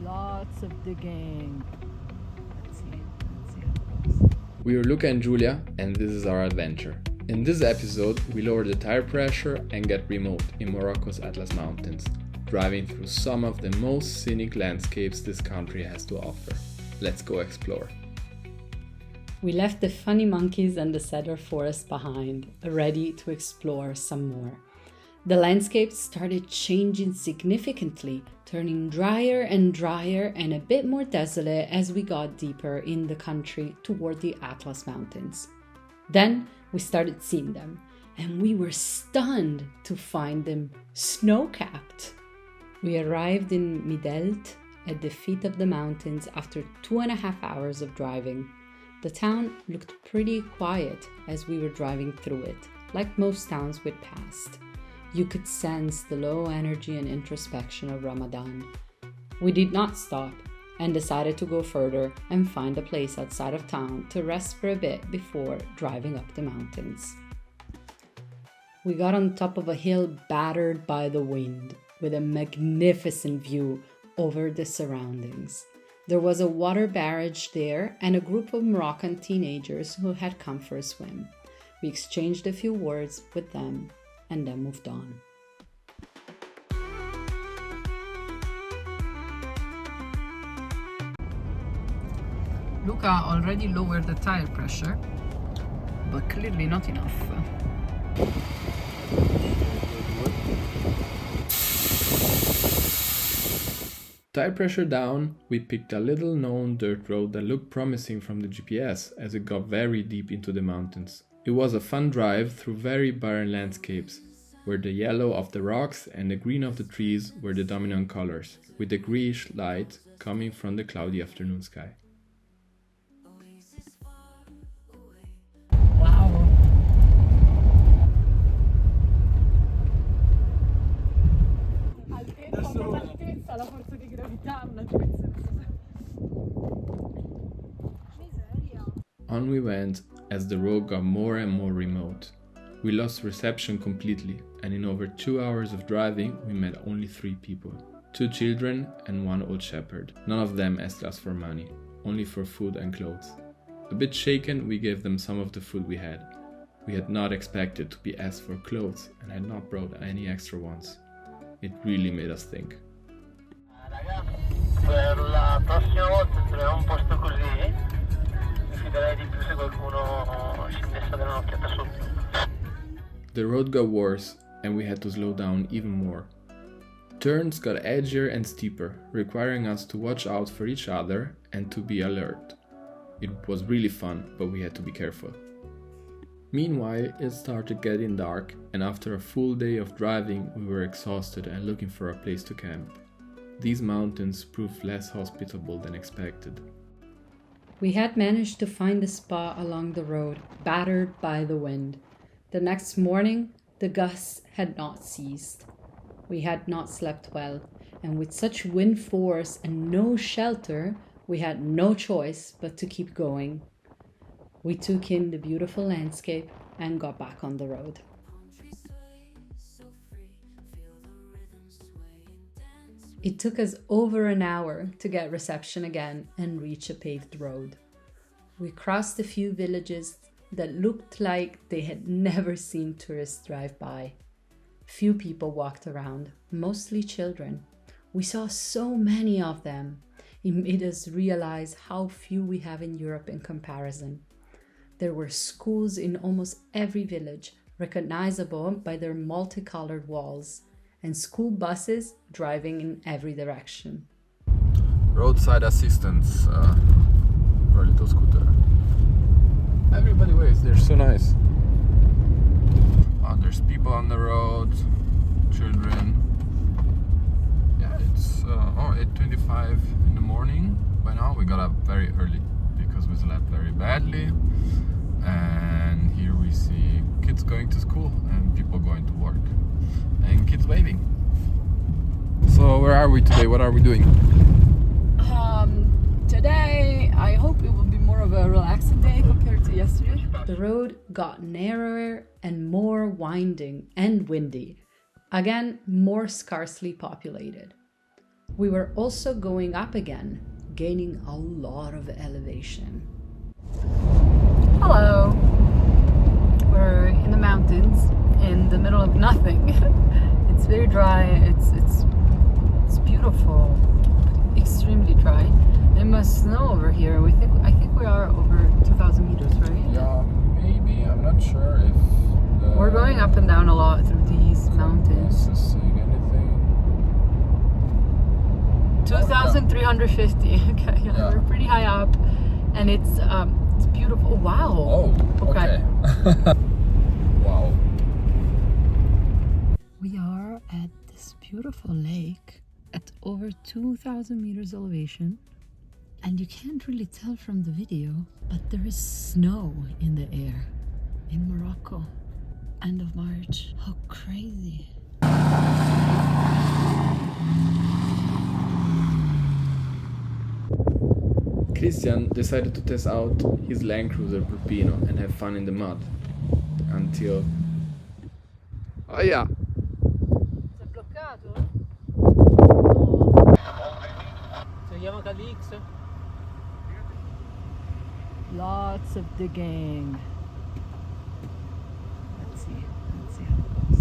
Lots of digging. Let's see how it goes. We are Luca and Giulia, and this is our adventure. In this episode, we lower the tire pressure and get remote in Morocco's Atlas Mountains, driving through some of the most scenic landscapes this country has to offer. Let's go explore. We left the funny monkeys and the cedar forest behind, ready to explore some more. The landscape started changing significantly, turning drier and drier and a bit more desolate as we got deeper in the country toward the Atlas Mountains. Then we started seeing them, and we were stunned to find them snow-capped. We arrived in Midel at the feet of the mountains after 2.5 hours of driving. The town looked pretty quiet as we were driving through it, like most towns we'd passed. You could sense the low energy and introspection of Ramadan. We did not stop and decided to go further and find a place outside of town to rest for a bit before driving up the mountains. We got on top of a hill battered by the wind, with a magnificent view over the surroundings. There was a water barrage there and a group of Moroccan teenagers who had come for a swim. We exchanged a few words with them and then moved on. Luca already lowered the tire pressure, but clearly not enough. Tire pressure down, we picked a little known dirt road that looked promising from the GPS as it got very deep into the mountains. It was a fun drive through very barren landscapes, where the yellow of the rocks and the green of the trees were the dominant colors, with the greenish light coming from the cloudy afternoon sky. Wow. Altezza, la forza di gravità, una On we went as the road got more and more remote. We lost reception completely, and in over 2 hours of driving, we met only 3 people. 2 children and 1 old shepherd. None of them asked us for money, only for food and clothes. A bit shaken, we gave them some of the food we had. We had not expected to be asked for clothes and had not brought any extra ones. It really made us think. Per la prossima volta se troviamo un posto così, mi fiderei di più se qualcuno scendesse dare un'occhiata sotto. The road got worse and we had to slow down even more. Turns got edgier and steeper, requiring us to watch out for each other and to be alert. It was really fun, but we had to be careful. Meanwhile, it started getting dark, and after a full day of driving, we were exhausted and looking for a place to camp. These mountains proved less hospitable than expected. We had managed to find a spot along the road, battered by the wind. The next morning, the gusts had not ceased. We had not slept well, and with such wind force and no shelter, we had no choice but to keep going. We took in the beautiful landscape and got back on the road. It took us over an hour to get reception again and reach a paved road. We crossed a few villages that looked like they had never seen tourists drive by. Few people walked around, mostly children. We saw so many of them. It made us realize how few we have in Europe in comparison. There were schools in almost every village, recognizable by their multicolored walls, and school buses driving in every direction. Roadside assistance for a little scooter. Everybody waves, they're so nice. There's people on the road, children. Yeah, it's 8:25 in the morning. By now we got up very early because we slept very badly. And here we see kids going to school and people going to work and kids waving. So where are we today? What are we doing? Today, I hope it will be more of a relaxing day compared to yesterday. The road got narrower and more winding and windy. Again, more scarcely populated. We were also going up again, gaining a lot of elevation. Hello! We're in the mountains, in the middle of nothing. It's very dry, it's beautiful, extremely dry. It must snow over here. I think we are over 2,000 meters, right? Yeah, maybe. I'm not sure if we're going up and down a lot through these mountains. Is saying anything. 2,350. Okay, yeah, we're pretty high up, and it's beautiful. Wow. Oh, okay. Wow. We are at this beautiful lake at over 2,000 meters elevation, and you can't really tell from the video, but there is snow in the air in Morocco, end of March. How crazy. Christian decided to test out his Land Cruiser Pino and have fun in the mud. Until... Oh yeah! Sei bloccato? Sei Yamaha KDX? Lots of digging. Let's see how it goes.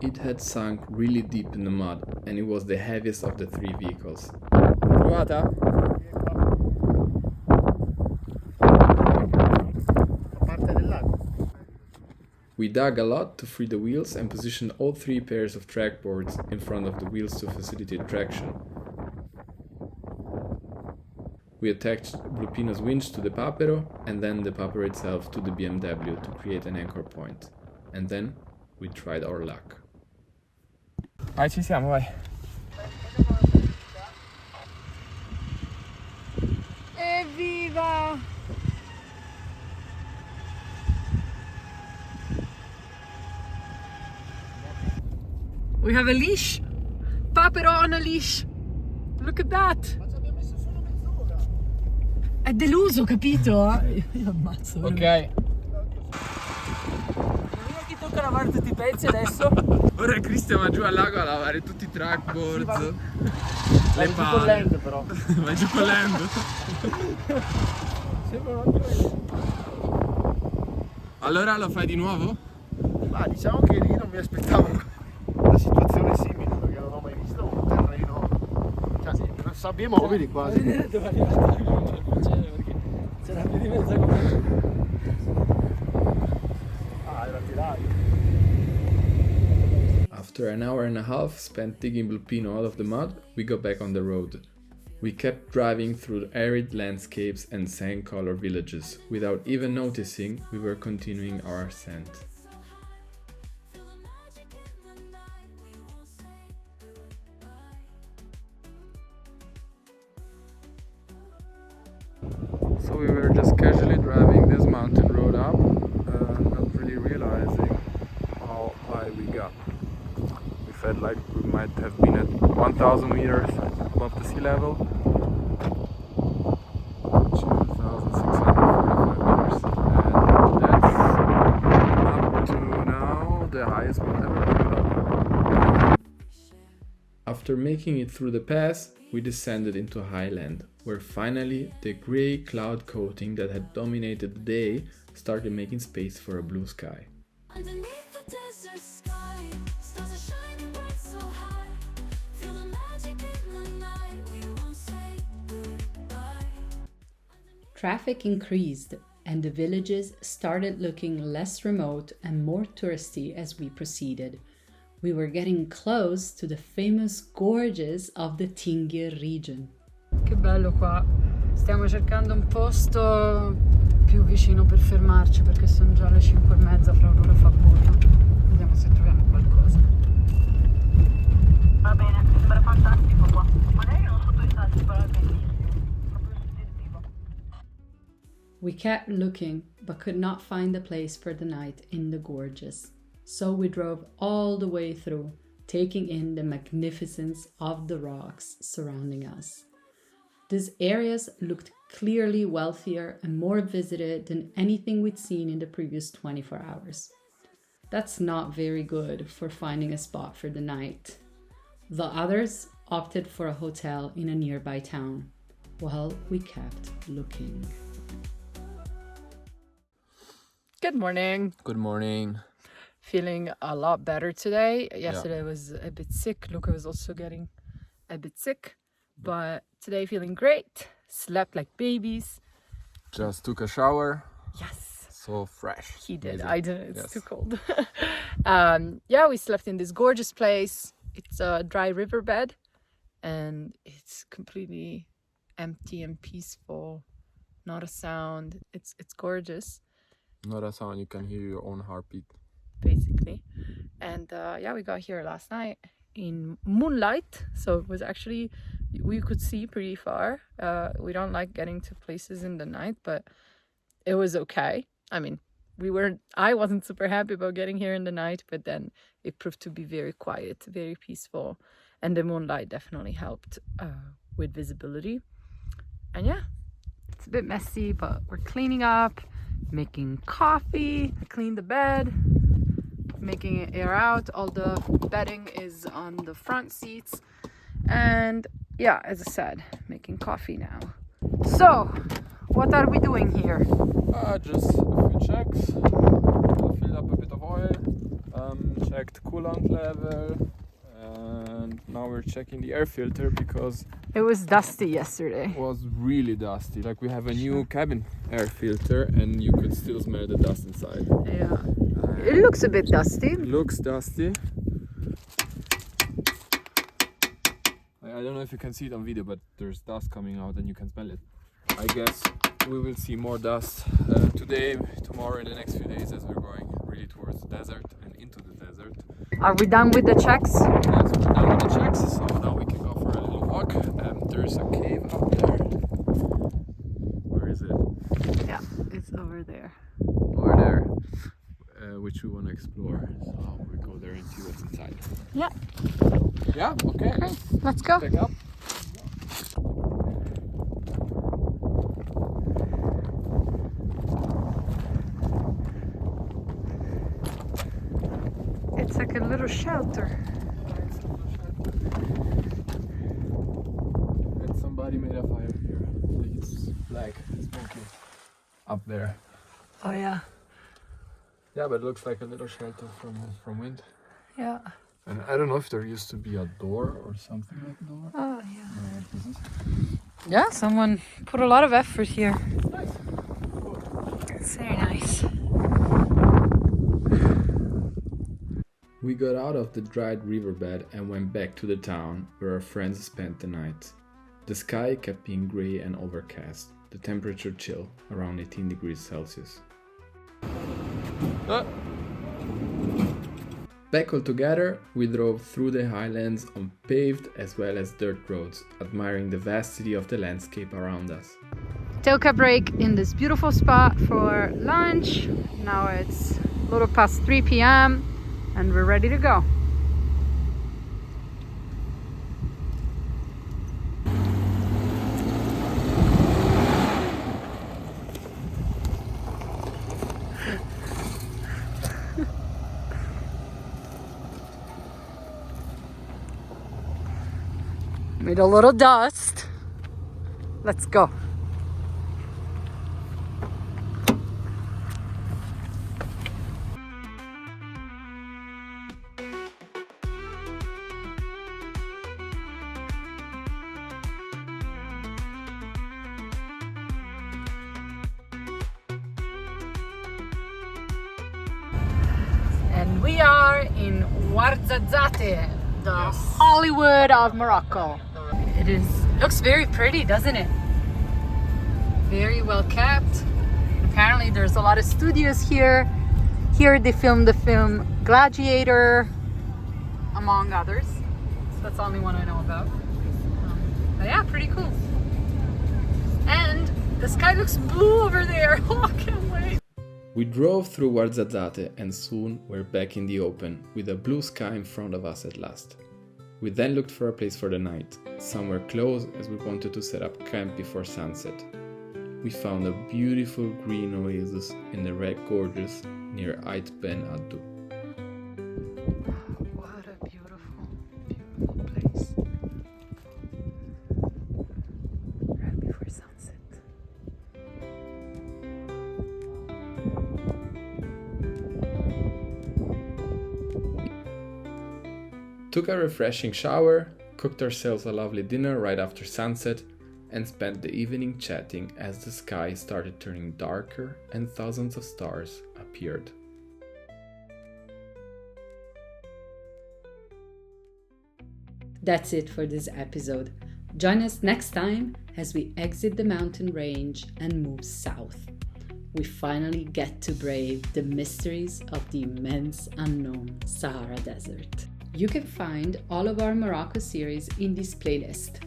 It had sunk really deep in the mud and it was the heaviest of the three vehicles. Trovata? We dug a lot to free the wheels and positioned all three pairs of track boards in front of the wheels to facilitate traction. We attached Pino's winch to the papero and then the papero itself to the BMW to create an anchor point. And then we tried our luck. Vai, ci siamo, vai. Evviva! We have a leash. Papero on a leash. Look at that. È deluso, capito? Io ammazzo. Ok. Chi tocca lavare tutti i pezzi adesso? Ora Cristian va giù al lago a lavare tutti i trackboards. Le giù con l'end però. Vai giù con l'end. Sembra un altro. Allora lo fai di nuovo? Ma diciamo che lì non mi aspettavo una situazione simile, perché non ho mai visto un terreno, cioè sabbie mobili quasi. Dove arrivate? Perché c'era più di mezza come. Ah, era tirato. After an hour and a half spent digging Pino out of the mud, we got back on the road. We kept driving through arid landscapes and sand-colored villages. Without even noticing, we were continuing our ascent. So we were just casually driving this mountain road up, not really realizing how high we got. We felt like we might have been at 1,000 meters above the sea level. 2,645 meters. And that's up to now the highest we've ever been. After making it through the pass, we descended into Highland, where finally the grey cloud coating that had dominated the day started making space for a blue sky. Underneath the desert sky, stars are shining bright so high. Feel the magic in the night, we won't say goodbye. Traffic increased, and the villages started looking less remote and more touristy as we proceeded. We were getting close to the famous gorges of the Tingir region. Che bello qua. Stiamo cercando un posto più vicino per fermarci perché sono già le 5:30, fra un'ora fa buio. Vediamo se troviamo qualcosa. Va bene, sembra fantastico qua. Magari non sotto i sassi, però è bellissimo. Proprio suggestivo. We kept looking, but could not find a place for the night in the gorges. So we drove all the way through, taking in the magnificence of the rocks surrounding us. These areas looked clearly wealthier and more visited than anything we'd seen in the previous 24 hours. That's not very good for finding a spot for the night. The others opted for a hotel in a nearby town, while we kept looking. Good morning. Good morning. Feeling a lot better today. Yesterday I was a bit sick. Luca was also getting a bit sick. But today feeling great. Slept like babies. Just took a shower. Yes. So fresh. He did. Amazing. I didn't. It's Yes. too cold. We slept in this gorgeous place. It's a dry riverbed. And it's completely empty and peaceful. Not a sound. It's gorgeous. Not a sound, you can hear your own heartbeat. Basically. And we got here last night in moonlight, so it was actually, we could see pretty far. We don't like getting to places in the night, but it was okay. I mean, I wasn't super happy about getting here in the night, but then it proved to be very quiet, very peaceful, and the moonlight definitely helped with visibility. And yeah, it's a bit messy, but we're cleaning up, making coffee. I cleaned the bed, making it air out. All the bedding is on the front seats. And yeah, as I said, making coffee now. So, what are we doing here? Just a few checks. Filled up a bit of oil. Checked coolant level. And now we're checking the air filter because It was dusty yesterday. it was really dusty. Like we have a new cabin air filter and you could still smell the dust inside. Yeah. It looks a bit dusty. Looks dusty. I don't know if you can see it on video, but there's dust coming out and you can smell it. I guess we will see more dust today, tomorrow, in the next few days as we're going really towards the desert and into the desert. Are we done with the checks? Yes, we're done with the checks, so now we can go for a little walk. There's a cave up there. Where is it? Yeah, it's over there. Over there, which we want to explore. So we'll go there and see what's inside. Yeah. Yeah, okay. Let's go. Check up. It's like a little shelter. And somebody made a fire here. Like it's black, smoky up there. Oh yeah. Yeah, but it looks like a little shelter from wind. Yeah. And I don't know if there used to be a door or something like a door. Oh yeah. Yeah, someone put a lot of effort here. Nice. It's very nice. We got out of the dried riverbed and went back to the town where our friends spent the night. The sky kept being grey and overcast, the temperature chill, around 18 degrees Celsius. Back all together, we drove through the Highlands on paved as well as dirt roads, admiring the vastity of the landscape around us. Took a break in this beautiful spot for lunch. Now it's a little past 3 p.m. and we're ready to go. Made a little dust. Let's go. And we are in Wazad, the Hollywood of Morocco. It looks very pretty, doesn't it? Very well kept. Apparently there's a lot of studios here. Here they filmed the film Gladiator, among others. So that's the only one I know about. But yeah, pretty cool. And the sky looks blue over there. Oh, I can't wait. We drove through Wazad and soon we're back in the open, with a blue sky in front of us at last. We then looked for a place for the night, somewhere close as we wanted to set up camp before sunset. We found a beautiful green oasis in the Red Gorges near Ait Ben Addu. What a beautiful, beautiful place. Right before sunset. Took a refreshing shower, cooked ourselves a lovely dinner right after sunset, and spent the evening chatting as the sky started turning darker and thousands of stars appeared. That's it for this episode. Join us next time as we exit the mountain range and move south. We finally get to brave the mysteries of the immense unknown Sahara Desert. You can find all of our Morocco series in this playlist.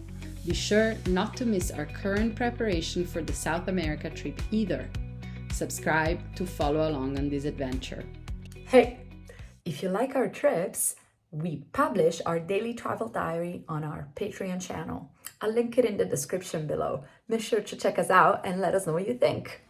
Be sure not to miss our current preparation for the South America trip either. Subscribe to follow along on this adventure. Hey, if you like our trips, we publish our daily travel diary on our Patreon channel. I'll link it in the description below. Make sure to check us out and let us know what you think.